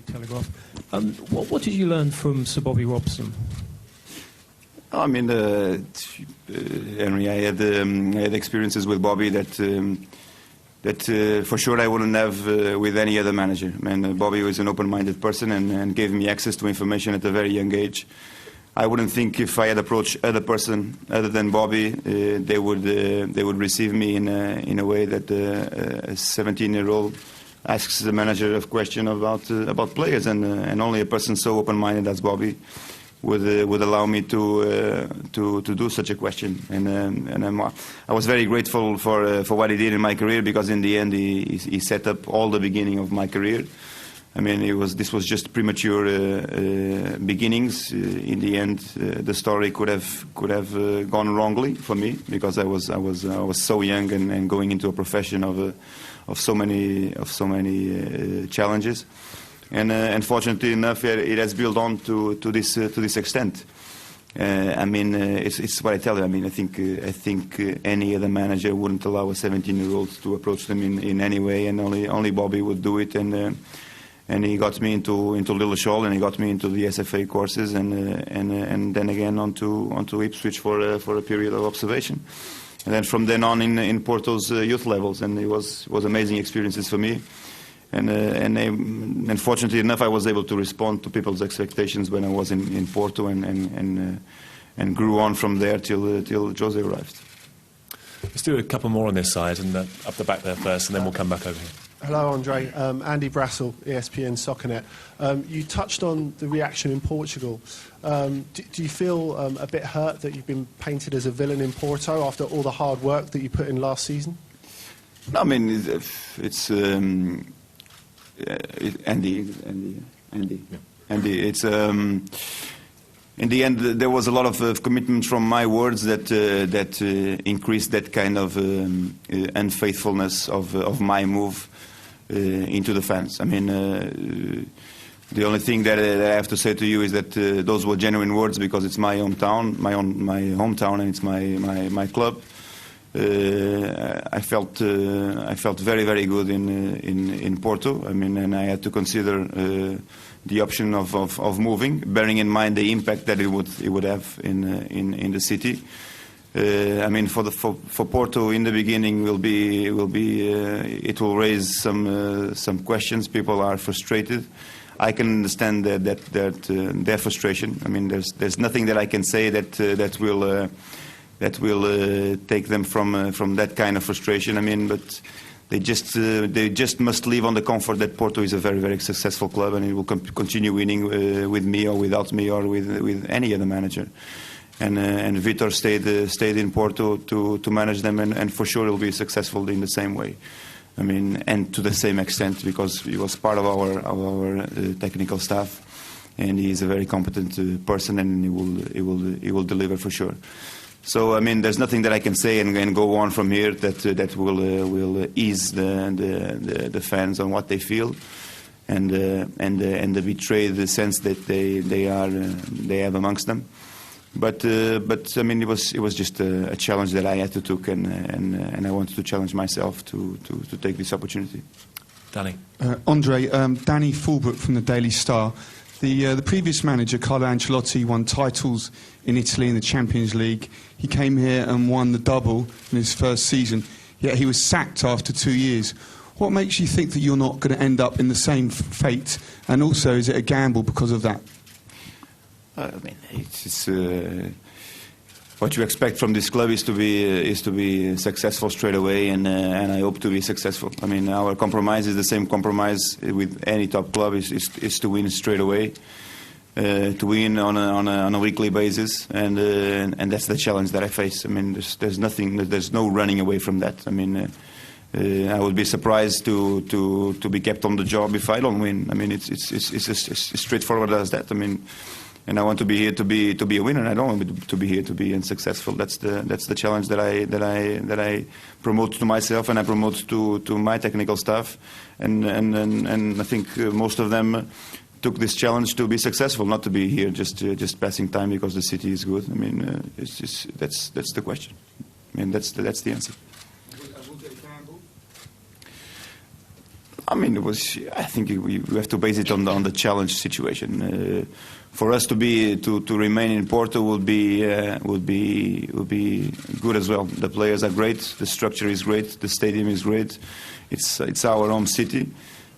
Telegraph. What did you learn from Sir Bobby Robson? I mean, Henry, I had experiences with Bobby that for sure I wouldn't have with any other manager. I mean, Bobby was an open-minded person and gave me access to information at a very young age. I wouldn't think if I had approached other person other than Bobby, they would receive me in a way that a 17-year-old asks the manager a question about players, and only a person so open-minded as Bobby would allow me to do such a question. And I was very grateful for what he did in my career, because in the end he set up all the beginning of my career. I mean, this was just premature beginnings. In the end, the story could have gone wrongly for me, because I was so young and going into a profession of so many challenges. And fortunately enough, it has built on to this extent. I mean, it's what I tell you. I mean, I think any other manager wouldn't allow a 17-year-old to approach them in any way, and only Bobby would do it. And he got me into Lilleshall, and he got me into the SFA courses, and then again onto Ipswich for a period of observation, and then from then on in Porto's youth levels, and it was amazing experiences for me. And fortunately enough, I was able to respond to people's expectations when I was in Porto, and grew on from there till Jose arrived. Let's do a couple more on this side, and up the back there first, and then we'll come back over here. Hello, Andre. Andy Brassel, ESPN Soccernet. You touched on the reaction in Portugal. Do you feel a bit hurt that you've been painted as a villain in Porto after all the hard work that you put in last season? No, I mean, it's Andy. It's in the end, there was a lot of commitment from my words that increased that kind of unfaithfulness of my move into the fans. I mean, the only thing that I have to say to you is that those were genuine words, because it's my hometown, my hometown, and it's my club. I felt very, very good in Porto. I mean, and I had to consider the option of moving, bearing in mind the impact that it would have in the city. I mean, for Porto in the beginning it will raise some questions. People are frustrated. I can understand that their frustration. I mean, there's nothing that I can say that will take them from that kind of frustration. I mean, but they just must live on the comfort that Porto is a very, very successful club, and it will continue winning with me or without me or with any other manager. And Vitor stayed in Porto to manage them, and for sure he'll be successful in the same way. I mean, and to the same extent, because he was part of our technical staff, and he is a very competent person, and he will deliver for sure. So I mean, there's nothing that I can say and go on from here that will ease the fans on what they feel, and betray the sense that they have amongst them. But I mean, it was just a challenge that I had to take, and I wanted to challenge myself to take this opportunity. Danny. Andre, Danny Fulbrook from the Daily Star. The previous manager, Carlo Ancelotti, won titles in Italy in the Champions League. He came here and won the double in his first season, yet he was sacked after 2 years. What makes you think that you're not going to end up in the same fate? And also, is it a gamble because of that? I mean, it's what you expect from this club is to be successful straight away, and I hope to be successful. I mean, our compromise is the same compromise with any top club: is to win straight away, to win on a weekly basis, and that's the challenge that I face. I mean, there's no running away from that. I mean, I would be surprised to be kept on the job if I don't win. I mean, it's as straightforward as that. I mean. And I want to be here to be a winner. I don't want to be here to be unsuccessful. That's the challenge that I promote to myself, and I promote to my technical staff, and I think most of them took this challenge to be successful, not to be here just passing time because the city is good. I mean, that's the question. I mean, that's the answer. I mean, I think we have to base it on the challenge situation. For us to remain in Porto would be good as well. The players are great, the structure is great, the stadium is great. It's our home city.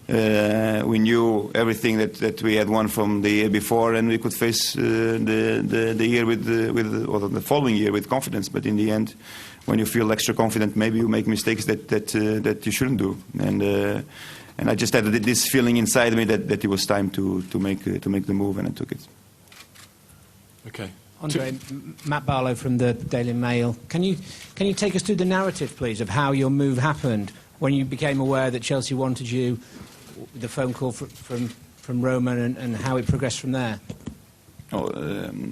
We knew everything that we had won from the year before, and we could face the year or the following year with confidence. But in the end, when you feel extra confident, maybe you make mistakes that you shouldn't do. And I just had this feeling inside me that it was time to make the move, and I took it. Okay. Andre, Matt Barlow from the Daily Mail. Can you take us through the narrative, please, of how your move happened when you became aware that Chelsea wanted you, the phone call from Roman, and how it progressed from there?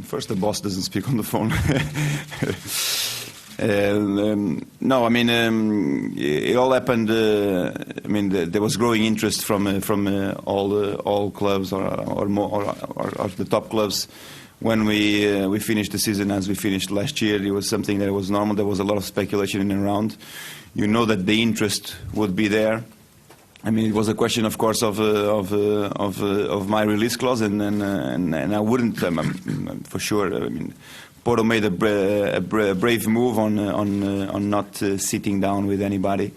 First, the boss doesn't speak on the phone. No, I mean, it all happened. I mean, there was growing interest from all clubs or the top clubs. When we finished the season as we finished last year, it was something that was normal. There was a lot of speculation in and around. You know that the interest would be there. I mean, it was a question, of course, of my release clause, and I wouldn't, for sure. I mean, Porto made a brave move on not sitting down with anybody,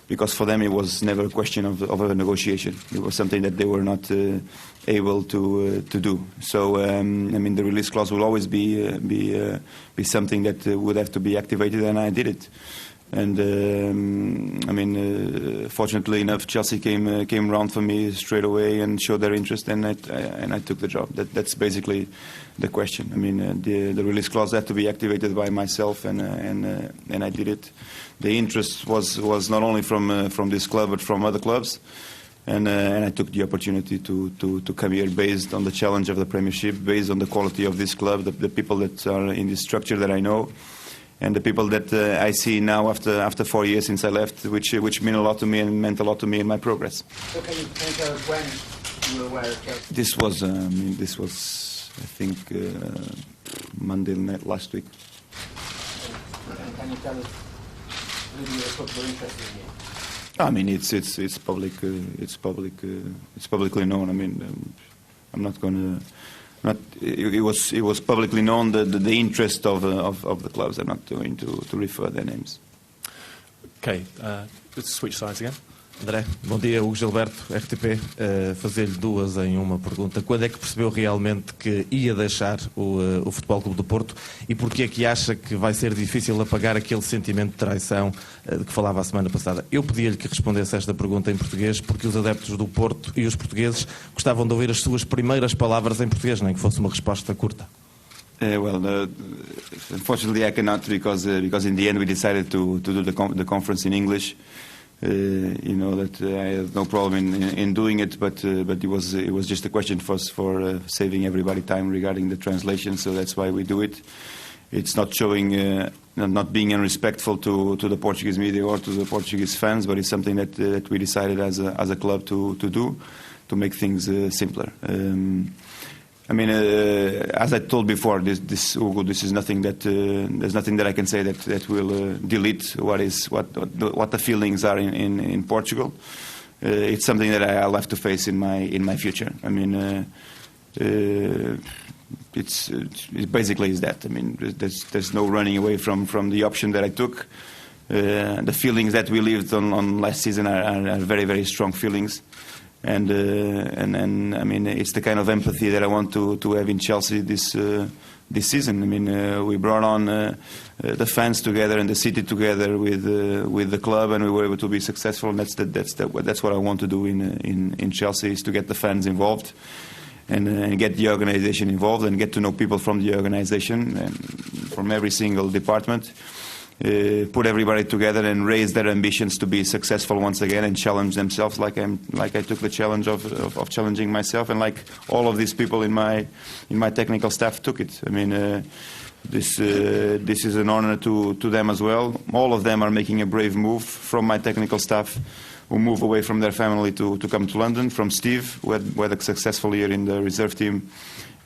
because for them it was never a question of a negotiation. It was something that they were not able to do. So I mean, the release clause will always be something that would have to be activated, and I did it. And I mean, fortunately enough, Chelsea came round for me straight away and showed their interest, and I took the job. That's basically the question. I mean, the release clause had to be activated by myself, and I did it. The interest was not only from this club but from other clubs, and I took the opportunity to come here based on the challenge of the Premiership, based on the quality of this club, the people that are in this structure that I know. And the people that I see now after 4 years since I left, which mean a lot to me and meant a lot to me in my progress. So can you tell us when you were aware of Chelsea? This was I think Monday night last week. And can you tell us who the clubs were interested in you? I mean, it's publicly known. I mean, I'm not going to. It was publicly known the interest of the clubs. I'm not going to refer their names. Okay, let's switch sides again. André, bom dia, Hugo Gilberto, RTP. Fazer-lhe duas em uma pergunta. Quando é que percebeu realmente que ia deixar o Futebol Clube do Porto, e porquê é que acha que vai ser difícil apagar aquele sentimento de traição de que falava a semana passada? Eu pedia-lhe que respondesse esta pergunta em português, porque os adeptos do Porto e os portugueses gostavam de ouvir as suas primeiras palavras em português, nem que fosse uma resposta curta. Unfortunately I cannot, because in the end we decided to do the conference in English. You know that I had no problem in doing it, but it was just a question for saving everybody time regarding the translation. So that's why we do it. It's not showing, not being unrespectful to the Portuguese media or to the Portuguese fans, but it's something that we decided as a club to do, to make things simpler. I mean, as I told before, this is nothing that there's nothing that I can say that will delete what the feelings are in Portugal. It's something that I'll have to face in my future. I mean, it basically is that. I mean, there's no running away from the option that I took. The feelings that we lived on last season are very, very strong feelings. And I mean, it's the kind of empathy that I want to have in Chelsea this season. I mean, we brought on the fans together and the city together with the club, and we were able to be successful. And that's what I want to do in Chelsea, is to get the fans involved and get the organisation involved and get to know people from the organisation and from every single department. Put everybody together and raise their ambitions to be successful once again and challenge themselves like I took the challenge of challenging myself, and like all of these people in my technical staff took it. I mean, this is an honor to them as well. All of them are making a brave move, from my technical staff, who move away from their family to come to London, from Steve, who had a successful year in the reserve team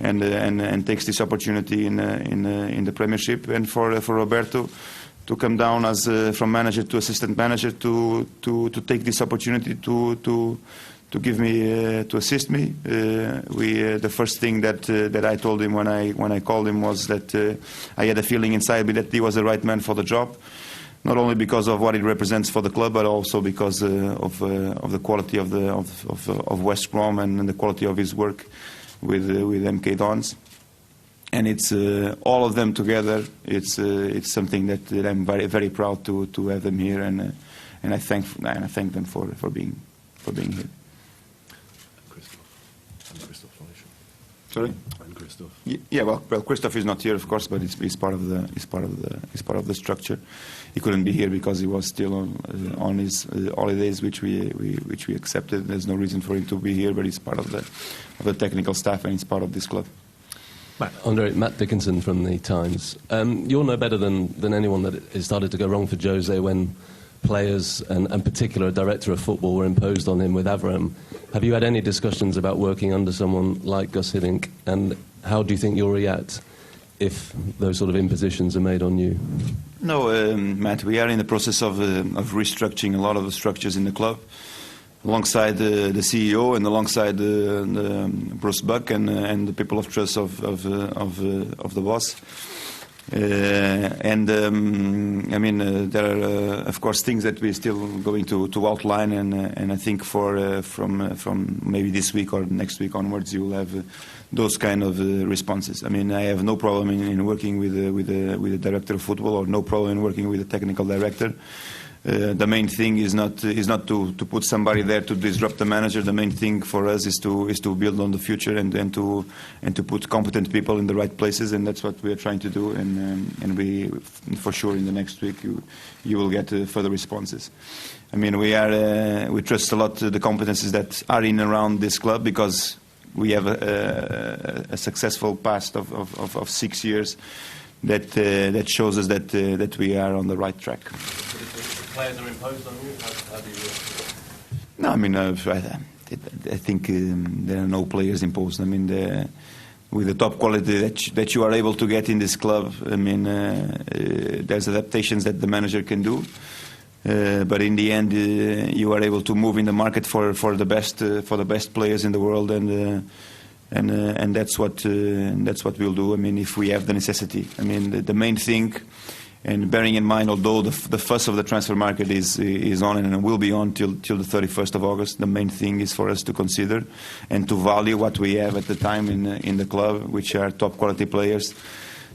and takes this opportunity in the Premiership, and for Roberto, come down as from manager to assistant manager to take this opportunity to give me to assist me. The first thing that I told him when I called him was that I had a feeling inside me that he was the right man for the job, not only because of what it represents for the club, but also because of the quality of West Brom and the quality of his work with MK Dons. And it's all of them together. It's something that I'm very, very proud to have them here, and I thank them for being here. Sorry. And Christoph. Yeah, well, Christoph is not here, of course, but he's part of the structure. He couldn't be here because he was still on his holidays, which we accepted. There's no reason for him to be here, but he's part of the technical staff and he's part of this club. Matt Dickinson from the Times. You'll know better than anyone that it started to go wrong for Jose when players and particular a director of football were imposed on him with Avram. Have you had any discussions about working under someone like Gus Hiddink, and how do you think you'll react if those sort of impositions are made on you? No, Matt, we are in the process of restructuring a lot of the structures in the club, alongside the CEO and alongside the Bruce Buck and the people of trust of the boss. I mean, there are of course things that we're still going to outline, and I think from maybe this week or next week onwards, you will have those kind of responses. I mean, I have no problem in working with the director of football, or no problem in working with the technical director. The main thing is not to put somebody there to disrupt the manager. The main thing for us is to build on the future and to put competent people in the right places, and that's what we are trying to do. And we, for sure, in the next week you will get further responses. I mean, we trust a lot the competences that are in and around this club, because we have a successful past of 6 years that shows us that we are on the right track. Players are imposed on you? How do you react? No, I mean, I think there are no players imposed. I mean, with the top quality that you are able to get in this club, I mean, there's adaptations that the manager can do. But in the end, you are able to move in the market for the best players in the world, and that's what we'll do. I mean, if we have the necessity. I mean, the main thing. And bearing in mind, although the fuss of the transfer market is on and will be on till the 31st of August, the main thing is for us to consider and to value what we have at the time in the club, which are top quality players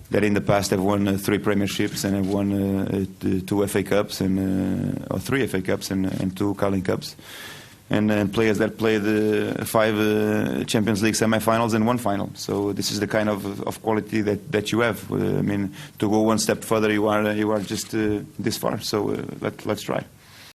that in the past have won 3 premierships and have won 2 FA Cups or 3 FA Cups and 2 Carling Cups. And players that played 5 Champions League semi-finals and 1 final. So this is the kind of quality that you have. I mean, to go one step further, you are just this far. So let's try.